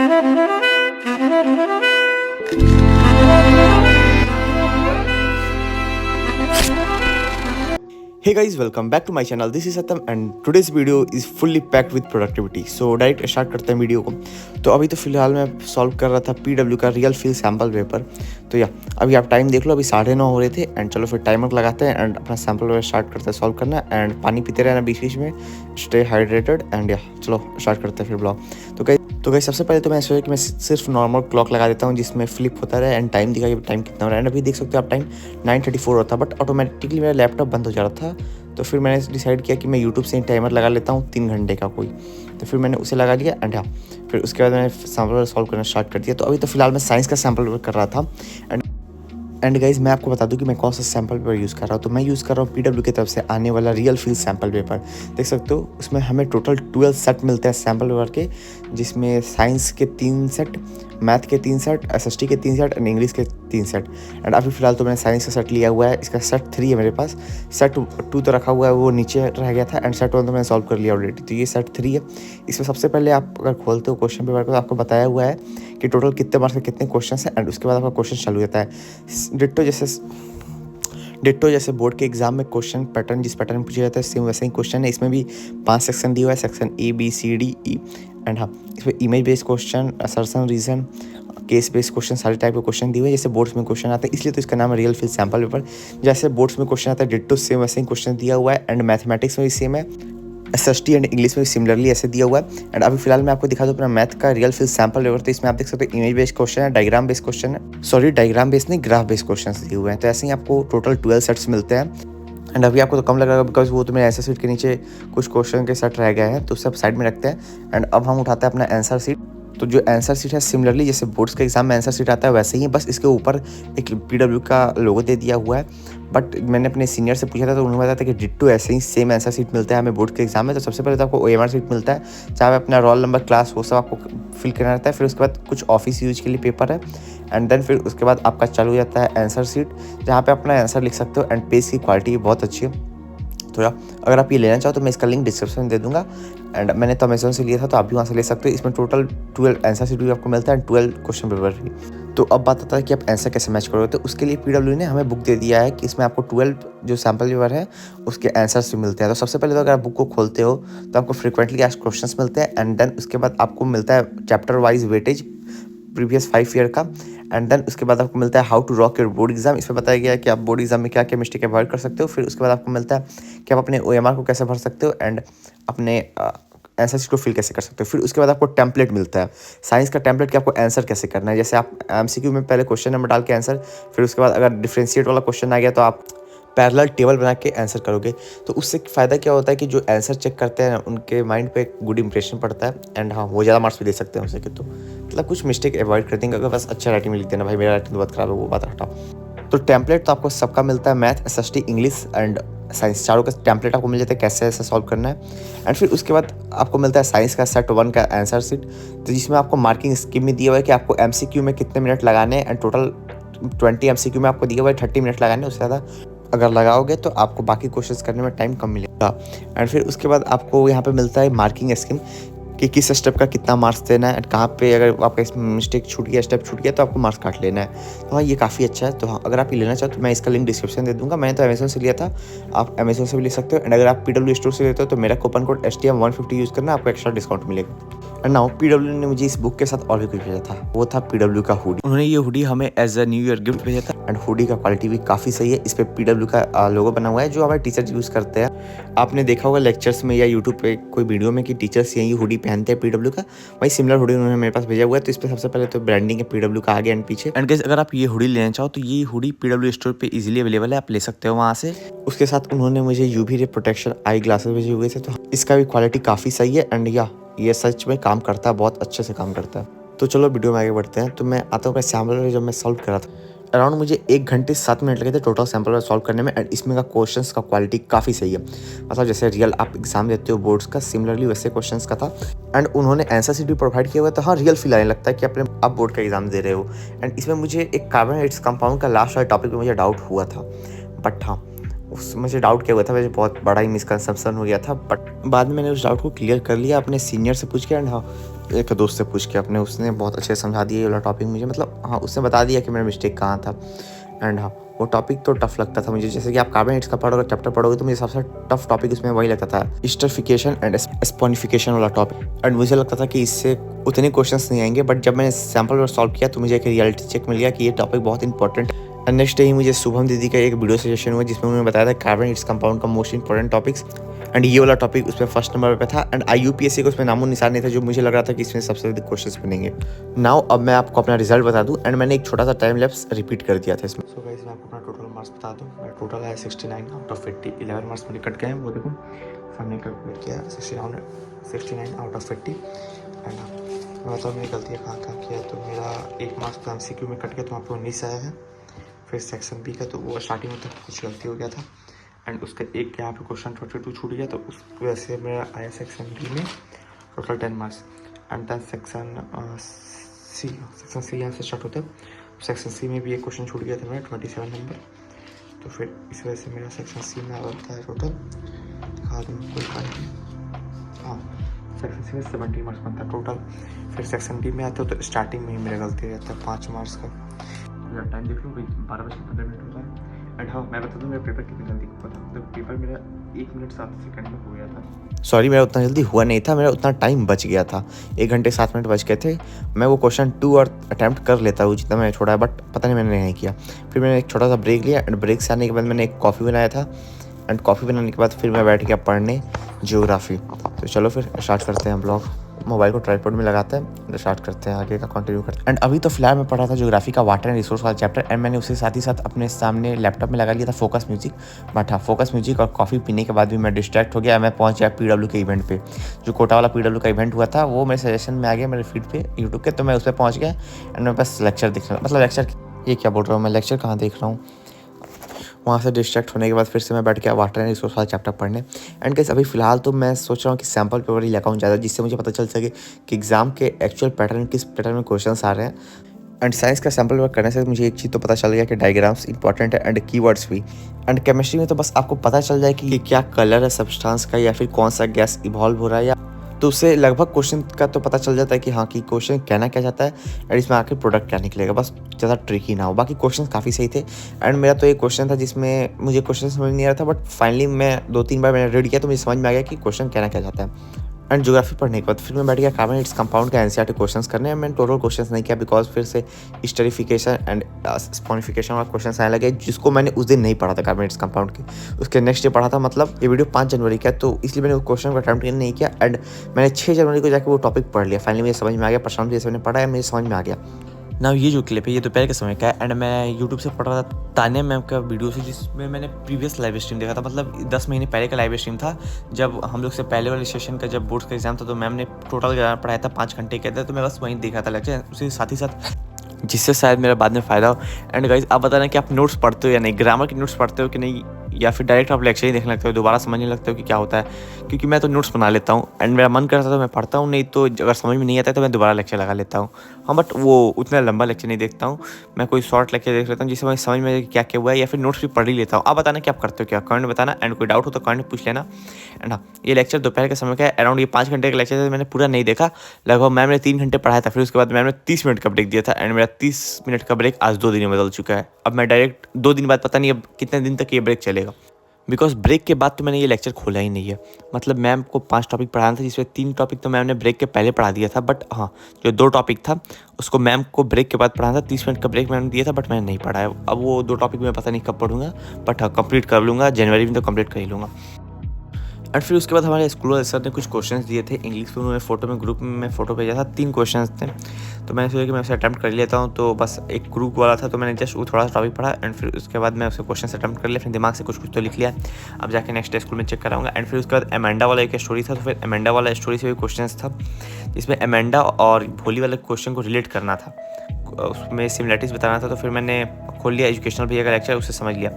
Hey guys, welcome back to my channel. This is Satam and today's video is fully packed with productivity. So direct start करते हैं video को। तो अभी तो फिलहाल मैं सॉल्व कर रहा था PW का रियल फील सैम्पल पेपर। तो अभी आप टाइम देख लो, अभी 9:30 हो रहे थे एंड चलो फिर टाइमर लगाते हैं एंड अपना सैम्पल पेपर स्टार्ट करते हैं सॉल्व करना एंड पानी पीते रहना बीच बीच में, स्टे हाइड्रेटेड एंड चलो स्टार्ट करते हैं फिर ब्लॉग। तो गाइस सबसे पहले तो मैं सोचा कि मैं सिर्फ नॉर्मल क्लॉक लगा देता हूँ जिसमें फ्लिप होता रहे एंड टाइम दिखाई टाइम कितना हो रहा है। एंड अभी देख सकते हो आप टाइम 9:34 होता, बट ऑटोमेटिकली मेरा लैपटॉप बंद हो जा रहा था। तो फिर मैंने डिसाइड किया कि मैं यूट्यूब से ही टाइमर लगा लेता हूँ 3 घंटे का कोई। तो फिर मैंने उसे लगा लिया एंड फिर उसके बाद मैंने सैम्पल सॉल्व करना स्टार्ट कर दिया। तो अभी तो फिलहाल मैं साइंस का सैम्पल कर रहा था एंड गाइज मैं आपको बता दूं कि मैं कौन सा सैम्पल पेपर यूज़ कर रहा हूँ। तो मैं यूज़ कर रहा हूँ PW की तरफ से आने वाला रियल फील सैम्पल पेपर। देख सकते हो उसमें हमें टोटल 12 सेट मिलते हैं सैम्पल पेपर के, जिसमें साइंस के 3 सेट, मैथ के 3 सेट, SST के 3 सेट एंड इंग्लिश के 3 सेट। एंड अभी फिलहाल तो मैंने साइंस का सेट लिया हुआ है, इसका सेट 3 है मेरे पास। सेट 2 तो रखा हुआ है, वो नीचे रह गया था एंड सेट 1 तो मैंने सॉल्व कर लिया ऑलरेडी। तो ये सेट 3 है। इसमें सबसे पहले आप अगर खोलते हो क्वेश्चन पेपर को तो आपको बताया हुआ है कि टोटल कितने मार्क्स के कितने क्वेश्चन हैं एंड उसके बाद आपका क्वेश्चन चालू होता है। डिट्टो जैसे बोर्ड के एग्जाम में क्वेश्चन पैटर्न जिस पैटर्न में पूछा जाता है सेम वैसे ही क्वेश्चन है। इसमें भी 5 सेक्शन दिया हुआ है, section A B C D E and इसमें image based question, assertion, reason, case based question, सारे टाइप के क्वेश्चन दिए हुए हैं जैसे बोर्ड्स में क्वेश्चन आते हैं, इसलिए तो इसका नाम है रियल फील सैम्पल पेपर। जैसे बोर्ड्स में क्वेश्चन आता है डिट्टो सेम वैसे ही क्वेश्चन दिया हुआ है एंड मैथमेटिक्स में भी सेम है, SST एंड इंग्लिश में भी सिमिलरली ऐसे दिया हुआ है। एंड अभी फिलहाल मैं आपको दिखा दूँ अपना मैथ का रियल फील सैम्पल पेपर। तो इसमें आप देख सकते हो इमेज बेस्ड क्वेश्चन है, डायग्राम बेस्ड क्वेश्चन है, डायग्राम बेस्ड नहीं ग्राफ बेस्ड क्वेश्चन दिए हुए हैं। तो ऐसे ही आपको टोटल 12 सेट्स मिलते हैं। एंड अभी आपको तो कम लग रहा है बिकॉज वो तो मेरे आंसर शीट के नीचे कुछ क्वेश्चन के सेट रह गए हैं, तो उसे आप साइड में रखते हैं। एंड अब हम उठाते हैं अपना आंसर शीट। तो जो आंसर शीट है सिमिलरली जैसे बोर्ड्स के एग्जाम में आंसर शीट आता है वैसे ही है, बस इसके ऊपर एक PW का लोगो दे दिया हुआ है। बट मैंने अपने सीनियर से पूछा था तो उन्होंने बताया था कि डिट्टो ऐसे ही सेम आंसर शीट मिलता है हमें बोर्ड के एग्जाम में। तो सबसे पहले तो आपको OMR शीट मिलता है, चाहे अपना रोल नंबर, क्लास, वो सब आपको फिल करना रहता है। फिर उसके बाद कुछ ऑफिस यूज के लिए पेपर है एंड देन फिर उसके बाद आपका चालू हो जाता है आंसर शीट, जहाँ पे अपना आंसर लिख सकते हो एंड पेज की क्वालिटी बहुत अच्छी है। तो अगर आप ये लेना चाहो तो मैं इसका लिंक डिस्क्रिप्शन में दे दूंगा। एंड मैंने तो अमेजोन से लिया था तो आप भी वहाँ से ले सकते हो। इसमें टोटल 12 आंसर शीट भी आपको मिलता है एंड 12 क्वेश्चन पेपर भी। तो अब बात आता है कि आप आंसर कैसे मैच करोगे। तो उसके लिए PW ने हमें बुक दे दिया है कि इसमें आपको 12 जो सैम्पल पेपर है उसके आंसर्स भी मिलते हैं। तो सबसे पहले तो अगर आप बुक को खोलते हो तो आपको फ्रिक्वेंटली आस्क्ड क्वेश्चंस मिलते हैं एंड देन उसके बाद आपको मिलता है chapter wise weightage previous 5 year का एंड देन उसके बाद आपको मिलता है how to rock your board exam. इसमें बताया गया है कि आप बोर्ड एग्जाम में क्या क्या मिस्टेक अवॉइड कर सकते हो। फिर उसके बाद आपको मिलता है कि आप अपने OMR को कैसे भर सकते हो एंड अपने आंसर शीट को फिल कैसे कर सकते हो। फिर उसके बाद आपको टेम्पलेट मिलता है, साइंस का टेम्पलेट कि आपको आंसर कैसे करना है। जैसे आप MCQ में पहले क्वेश्चन नंबर डाल के आंसर, फिर उसके बाद अगर डिफ्रेंशिएट वाला क्वेश्चन आ गया तो आप पैरेलल टेबल बना के आंसर करोगे। तो उससे फ़ायदा क्या होता है कि जो आंसर चेक करते हैं उनके माइंड पे एक गुड इंप्रेशन पड़ता है एंड हाँ वो ज़्यादा मार्क्स भी दे सकते हैं उससे कि तो मतलब कुछ मिस्टेक अवॉइड कर देंगे। अगर बस अच्छा राइटिंग में लिख देना भाई मेरा राइटिंग तो बहुत खराब है, वो बात हटाओ। तो टेम्पलेट तो आपको सबका मिलता है, math, SST, English and science, चारों का टेम्पलेट आपको मिल जाता है कैसे ऐसे सॉल्व करना है। एंड फिर उसके बाद आपको मिलता है साइंस का सेट 1 का आंसर शीट, तो जिसमें आपको मार्किंग स्कीम में दिया हुआ है कि आपको MCQ में कितने मिनट लगाने हैं एंड टोटल 20 MCQ में आपको दिया हुआ है 30 मिनट लगाने, उससे ज़्यादा अगर लगाओगे तो आपको बाकी क्वेश्चंस करने में टाइम कम मिलेगा। एंड फिर उसके बाद आपको यहाँ पे मिलता है मार्किंग स्कीम कि किस स्टेप का कितना मार्क्स देना है एंड कहाँ पे अगर आपका मिस्टेक छूट गया, स्टेप छूट गया तो आपको मार्क्स काट लेना है। तो हाँ ये काफ़ी अच्छा है। तो हाँ अगर आप ये लेना चाहो तो मैं इसका लिंक डिस्क्रिप्शन दे दूंगा। मैंने तो अमेजोन से लिया था, आप अमेजोन से भी ले सकते हो। एंड अगर आप PW स्टोर से लेते हो तो मेरा कूपन कोड STM150 यूज़ करना, आपको एक्स्ट्रा डिस्काउंट मिलेगा। एंड नाउ PW ने मुझे इस बुक के साथ और भी कुछ भेजा था, वो था PW का हुडी। उन्होंने ये हुडी हमें as a new year gift भेजा था एंड हुडी का क्वालिटी भी काफ़ी सही है। इस पर PW का लोगो बना हुआ है जो हमारे टीचर यूज़ करते हैं। आपने देखा होगा लेक्चर्स में या यूट्यूब पे कोई वीडियो में कि टीचर्स यही हुडी पहनते हैं PW का, वही सिमिलर हुडी उन्होंने मेरे पास भेजा हुआ है। तो इस पर सबसे पहले तो ब्रांडिंग है PW का आगे एंड पीछे। एंड गाइस अगर आप ये हुडी लेना चाहो तो ये हुडी PW स्टोर पे इजीली अवेलेबल है, आप ले सकते हो वहाँ से। उसके साथ उन्होंने मुझे UV रे प्रोटेक्शन आई ग्लासेस भेजे हुए थे, तो इसका भी क्वालिटी काफ़ी सही है एंड ये सच में काम करता है, बहुत अच्छे से काम करता है। तो चलो वीडियो में आगे बढ़ते हैं। तो मैं आता हूँ सैम्पल जब मैं सॉल्व कर रहा था अराउंड मुझे 1 घंटे 7 मिनट लगे थे टोटल सैम्पल सॉल्व करने में। एंड इसमें का क्वेश्चंस का क्वालिटी काफ़ी सही है, मतलब जैसे रियल आप एग्जाम देते हो बोर्ड्स का सिमिलरली वैसे क्वेश्चंस का था। एंड उन्होंने आंसर शीट भी प्रोवाइड किया हुआ था। हाँ रियल फील आने लगता है कि अपने आप बोर्ड का एग्जाम दे रहे हो। एंड इसमें मुझे एक कार्बोनेट्स कंपाउंड का लास्ट वाले टॉपिक में मुझे डाउट हुआ था, बट हाँ उस मुझे डाउट क्या हुआ था, मुझे बहुत बड़ा ही मिसकंसेप्शन हो गया था, बट बाद में मैंने उस डाउट को क्लियर कर लिया अपने सीनियर से पूछ के एंड हाँ एक दोस्त से पूछ के अपने, उसने बहुत अच्छे से समझा दिया ये वाला टॉपिक मुझे, मतलब हाँ उसने बता दिया कि मेरा मिस्टेक कहाँ था। एंड हाँ वो टॉपिक तो टफ लगता था मुझे, जैसे कि आप कार्बोहाइड्रेट्स का पढ़ोगे चैप्टर पढ़ोगे तो मुझे सबसे टफ टॉपिक उसमें वही लगता था, स्टरिफिकेशन एंड स्पॉनिफिकेशन वाला टॉपिक। एंड मुझे लगता था कि इससे उतने क्वेश्चंस नहीं आएंगे, बट जब मैंने सैम्पल पर सॉल्व किया तो मुझे एक रियलिटी चेक मिल गया कि ये टॉपिक बहुत इंपॉर्टेंट है। एंड नेक्स्ट डे ही मुझे शुभम दीदी का एक वीडियो सजेशन हुआ जिसमें उन्होंने बताया था कार्बोहाइड्रेट्स कंपाउंड का मोस्ट इंपॉर्टेंट टॉपिक्स, एंड ये वाला टॉपिक उसमें फर्स्ट नंबर पे था। एंड IUPAC का उसमें नामो निशान नहीं था, जो मुझे लग रहा था कि इसमें सबसे ज़्यादा क्वेश्चंस बनेंगे। नाउ अब मैं आपको अपना रिजल्ट बता दूं, एंड मैंने एक छोटा सा टाइम लैप्स रिपीट कर दिया था इसमें। सो गाइस मैं आपको अपना टोटल मार्क्स बता दूं, मेरा टोटल है 69 आउट ऑफ 80, 11 मार्क्स मेरे कट गए हैं, वो देखो हमने कैलकुलेट किया 69 आउट ऑफ 80। एंड मैं बताऊँ मेरी गलतियाँ कहाँ किया है, तो मेरा 1 मार्क्स तो MCQ में कट गया, तो वहाँ पर 19 आया है। फिर सेक्शन B का तो वो स्टार्टिंग में तो कुछ गलती हो गया था, एंड उसका एक यहाँ पे क्वेश्चन 22 छूट गया, तो उस वजह से मेरा आया सेक्शन B में total 10 marks. And then section C यहाँ से स्टार्ट होता है, सेक्शन C में भी एक क्वेश्चन छूट गया था मेरा 27 नंबर, तो फिर इस वजह से मेरा सेक्शन C में आता है टोटल, दिखा दूँ कोई बात नहीं, हाँ सेक्शन C में 70 मार्क्स बनता है टोटल। फिर सेक्शन B में आता है तो स्टार्टिंग में ही मेरा गलती रहता है 5 मार्क्स का। टाइम देख लो 12:15 होता है। एंड हाँ मैं बता दूँ मेरा पेपर कितनी जल्दी हुआ था, तो पेपर मेरा 1 मिनट 7 सेकंड में हो गया था। सॉरी मेरा उतना जल्दी हुआ नहीं था, मेरा उतना टाइम बच गया था, 1 घंटे 7 मिनट बच गए थे। मैं वो क्वेश्चन 2 और अटैम्प्ट कर लेता हूँ जितना मैंने छोड़ा है, बट पता नहीं मैंने नहीं किया। फिर मैंने एक छोटा सा ब्रेक लिया, एंड ब्रेक से आने के बाद मैंने एक कॉफ़ी बनाया था, एंड कॉफ़ी बनाने के बाद फिर मैं बैठ गया पढ़ने ज्योग्राफी। तो चलो फिर स्टार्ट करते हैं ब्लॉग, मोबाइल को ट्राइपॉड में लगाते हैं, स्टार्ट करते हैं आगे का कंटिन्यू करते हैं। एंड अभी तो फिलहाल मैं पढ़ रहा था ज्योग्राफी का वाटर एंड रिसोर्स वाला चैप्टर, एंड मैंने उसके साथ ही साथ अपने सामने लैपटॉप में लगा लिया था फोकस म्यूजिक। बट हाँ फोकस म्यूजिक और कॉफ़ी पीने के बाद भी मैं डिस्ट्रैक्ट हो गया, मैं पहुंच गया PW के इवेंट पे, जो कोटा वाला PW का इवेंट हुआ था वो मेरे सजेशन में आ गया मेरे फीड पे यूट्यूब के, तो मैं उस पर पहुँच गया। एंड मैं बस लेक्चर देख रहा, मतलब लेक्चर ये क्या बोल रहा हूँ मैं, लेक्चर कहाँ देख रहा हूँ, वहाँ से डिस्ट्रैक्ट होने के बाद फिर से मैं बैठ गया वाटर एंड रिसोर्स वाला चैप्टर पढ़ने। एंड गाइस अभी फिलहाल तो मैं सोच रहा हूँ कि सैम्पल पेपर ही लगाऊँ ज़्यादा, जिससे मुझे पता चल सके कि एग्जाम के एक्चुअल पैटर्न किस पैटर्न में क्वेश्चंस आ रहे हैं। एंड साइंस का सैम्पल पेपर करने से मुझे एक चीज़ तो पता चल गया कि डायग्राम्स इंपॉर्टेंट है एंड कीवर्ड्स भी। एंड केमिस्ट्री में तो बस आपको पता चल जाए कि क्या कलर है सब्सटेंस का, या फिर कौन सा गैस इवॉल्व हो रहा है, या तो उससे लगभग क्वेश्चन का तो पता चल जाता है कि हाँ कि क्वेश्चन कहना क्या चाहता है एंड इसमें आके प्रोडक्ट क्या निकलेगा, बस ज़्यादा ट्रिकी ना हो। बाकी क्वेश्चन काफ़ी सही थे। एंड मेरा तो एक क्वेश्चन था जिसमें मुझे क्वेश्चन समझ नहीं आ रहा था, बट फाइनली मैं 2-3 बार मैंने रीड किया तो मुझे समझ में आ गया कि क्वेश्चन कहना क्या चाहता है। एंड ज्योग्राफी पढ़ने के बाद फिर मैं बैठ गया कार्बोहाइड्रेट्स कंपाउंड का NCERT क्वेश्चंस करने हैं। मैंने टोटल क्वेश्चंस नहीं किया बिकॉज फिर से स्टरिफिकेशन एंड स्पॉनिफिकेशन वाला क्वेश्चंस आने लगे, जिसको मैंने उस दिन नहीं पढ़ा था कार्बोहाइड्रेट्स कंपाउंड के, उसके नेक्स्ट डे पढ़ा था। मतलब ये वीडियो 5 जनवरी का है, तो इसलिए मैंने उस क्वेश्चन को अटैम्प्ट नहीं किया। एंड मैंने 6 जनवरी को जाकर वो टॉपिक पढ़ लिया, फाइनली मुझे समझ में आ गया, प्रशांत जैसे मैंने पढ़ा है मुझे समझ में आ गया। ना ये जो क्लिप है ये दोपहर के समय का है, एंड मैं यूट्यूब से पढ़ रहा था तानिया मैम का वीडियो से, जिसमें मैंने प्रीवियस लाइव स्ट्रीम देखा था, मतलब 10 महीने पहले का लाइव स्ट्रीम था, जब हम लोग से पहले वाले सेशन का जब बोर्ड्स का एग्जाम था, तो मैम ने टोटल पढ़ाया था 5 घंटे के अंदर, तो मैं बस वहीं देखा था लेक्चर, उसके साथ ही साथ जिससे शायद मेरा बाद में फ़ायदा हो। एंड गाइस आप बताना कि आप नोट्स पढ़ते हो या नहीं, ग्रामर के नोट्स पढ़ते हो कि नहीं, या फिर डायरेक्ट आप लेक्चर ही देखने लगते हो, दोबारा समझने लगते हो कि क्या होता है, क्योंकि मैं तो नोट्स बना लेता हूँ एंड मेरा मन करता है तो मैं पढ़ता हूँ, नहीं तो अगर समझ में नहीं आता है तो मैं दोबारा लेक्चर लगा लेता हूँ। हाँ बट वो उतना लंबा लेक्चर नहीं देखता हूँ, मैं कोई शॉर्ट लेक्चर देख लेता हूँ जिससे मैं समझ में क्या क्या हुआ है, या फिर नोट्स भी पढ़ ही लेता हूँ। आप बताना कि आप करते हो क्या, कमेंट बताना, एंड कोई डाउट हो तो कमेंट पूछ लेना। एंड हाँ ये लेक्चर दोपहर के समय का है, अराउंड ये 5 घंटे का लेक्चर था, मैंने पूरा नहीं देखा, लगभग मैम ने 3 घंटे पढ़ाया था, फिर उसके बाद मैम ने 30 मिनट का ब्रेक दिया था, एंड मेरा 30 मिनट का ब्रेक आज 2 दिन में बदल चुका है। अब मैं डायरेक्ट 2 दिन बाद पता नहीं अब कितने दिन तक ये ब्रेक चलेगा, बिकॉज ब्रेक के बाद तो मैंने ये लेक्चर खोला ही नहीं है। मतलब मैम को 5 टॉपिक पढ़ाना था, जिसमें 3 टॉपिक तो मैम ने ब्रेक के पहले पढ़ा दिया था, बट हाँ जो 2 टॉपिक था उसको मैम को ब्रेक के बाद पढ़ाना था। 30 मिनट का ब्रेक मैंने दिया था, बट मैंने नहीं पढ़ाया। अब वो 2 टॉपिक मैं पता नहीं कब पढ़ूंगा, बट हाँ कंप्लीट कर लूँगा, जनवरी में तो कंप्लीट कर ही लूँगा। एंड फिर उसके बाद हमारे स्कूल वाले सर ने कुछ क्वेश्चंस दिए थे इंग्लिश में, उन्होंने फोटो में ग्रुप में फ़ोटो भेजा था, 3 क्वेश्चंस थे, तो मैंने सोचा कि मैं उसे अटैम्प्ट कर लेता हूँ। तो बस एक ग्रुप वाला था, तो मैंने जस्ट वो थोड़ा सा टॉपिक पढ़ा, एंड फिर उसके बाद मैं उसके क्वेश्चन अटैम्प्ट कर लिया, फिर दिमाग से कुछ तो लिख लिया। अब जाके नेक्स्ट स्कूल में चेक कराऊंगा। एंड फिर उसके बाद अमेंडा वाला एक स्टोरी था, तो फिर अमेंडा वाला स्टोरी से भी क्वेश्चन था, जिसमें अमेंडा और भोली वाले क्वेश्चन को रिलेट करना था, उसमें सिमिलरिटीज बताना था। तो फिर मैंने खोल लिया एजुकेशनल भैया का लेक्चर, उससे समझ लिया।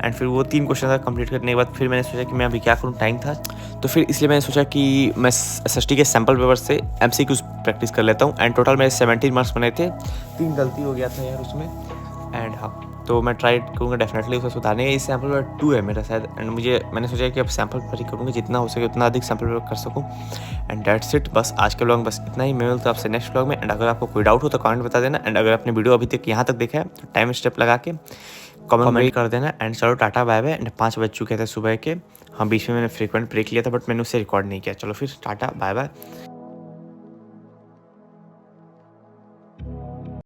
एंड फिर वो 3 क्वेश्चन था कंप्लीट करने के बाद फिर मैंने सोचा कि मैं अभी क्या करूँ, टाइम था, तो फिर इसलिए मैंने सोचा कि मैं SST के सैम्पल पेपर से MCQs प्रैक्टिस कर लेता हूँ। एंड टोटल मेरे 17 मार्क्स बने थे, 3 गलती हो गया था यार उसमें। एंड हाँ तो मैं ट्राई करूँगा डेफिनेटली उसे सुधारने का। ये सैम्पल पेपर 2 है मेरा शायद, एंड मैंने सोचा कि अब सैम्पल पेपर ही करूँगा, जितना हो सके उतना अधिक सैम्पल पेपर कर सकूँ। एंड दैट्स इट, बस आज के व्लॉग में बस इतना ही। मैं मिलता हूँ आपसे नेक्स्ट व्लॉग में। एंड अगर आपको कोई डाउट हो तो कमेंट बता देना। एंड अगर आपने वीडियो अभी तक यहाँ तक देखा है तो टाइम स्टेप लगा के कमेंट कर देना। एंड चलो टाटा बाय बाय। एंड 5 बज चुके थे सुबह के। हाँ, बीच में मैंने फ्रीक्वेंट ब्रेक लिया था बट मैंने उसे रिकॉर्ड नहीं किया। चलो फिर टाटा बाय बाय।